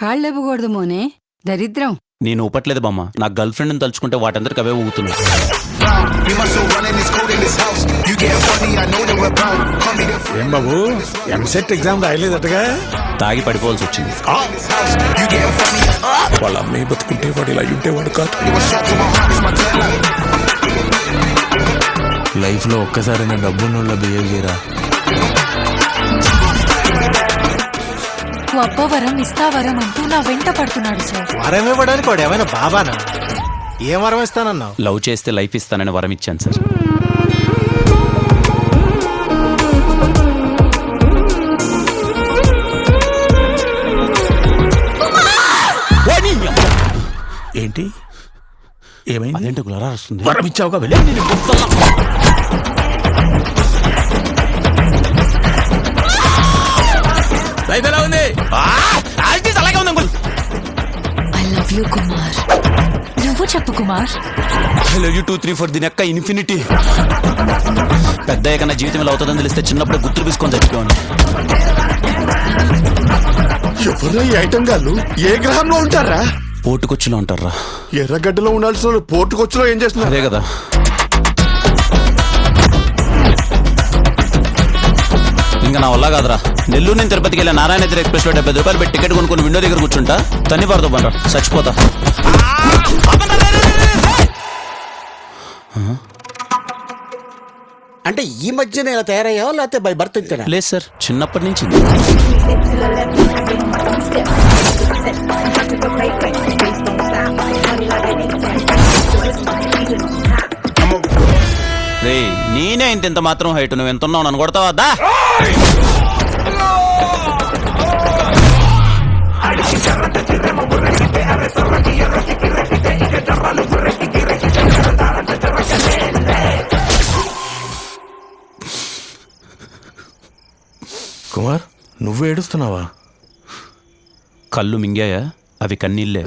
కాళ్ళెప్పకూడదు మోనే, దరిద్రం. నేను ఊపట్లేదు బామ్మ, నా గర్ల్ ఫ్రెండ్ని తలుచుకుంటే వాటందరికి అవే ఊగుతున్నాయి. ఏం బాబు ఎంసెట్ ఎగ్జామ్ రాయలేదటగా? తాగి పడిపోవాల్సి వచ్చింది. వాళ్ళ అమ్మాయి బతుకుంటే వాడు ఇలా ఉంటేవాడు కాదు. లైఫ్ లో ఒక్కసారైనా డబ్బున్న బిహేవ్ చేయరా. అబ్బవరం ఇస్తావరం అంటూ నా వెంట పడుతున్నాడు సార్. వరం ఇవ్వడానికి వాడు ఏమైనా బాబానా? ఏం వరం ఇస్తానన్నావు? లవ్ చేస్తే లైఫ్ ఇస్తానని వరం ఇచ్చాను సార్. ఏంటి ఏమైంది? అదేంటి గులారా వస్తుంది? వరం ఇచ్చావుగా వెళ్ళి. లైఫ్ ఎలా ఉంది? అలాగే ఉంది uncle. I love you Kumar. నువ్వు చెప్పు కుమార్. ఐ లవ్ యూ 2, 3, 4 దీని అక్క ఇన్ఫినిటీ. పెద్ద కన్నా జీవితం ఎలా అవుతుందని తెలిస్తే చిన్నప్పుడే గుర్తులు తీసుకొని చచ్చిపోయాను. ఎవరు ఈ ఐటం గాళ్ళు? ఏ గ్రహంలో ఉంటారా? పోటుకొచ్చిలో ఉంటారా? ఎర్రగడ్డలో ఉండాల్సిన పోర్టుకొచ్చిలో ఏం చేస్తున్నారు? అదే కదా. ఇంకా నా వల్ల కాదురా. నెల్లూరు నుంచి తిరుపతికి వెళ్ళి నారాయణ ఎక్స్ప్రెస్ లో 70 రూపాయలు పెట్టి టికెట్ కొనుక్కొని విండో దగ్గర కూర్చుంటా. తన్ని పారుతో పంట చచ్చిపోతా. అంటే ఈ మధ్యన ఇలా తయారయ్యావా లేకపోతే బై బర్త్ ఇంతేనా? లేదు సార్, చిన్నప్పటి నుంచి. రే నేనే ఇంత మాత్రం హైట్, నువ్వు ఎంత ఉన్నావు నన్ను కొడతావా? దా కుమార్ నువ్వు ఏడుస్తున్నావా? కళ్ళు మింగాయా? అవి కన్నీళ్ళే.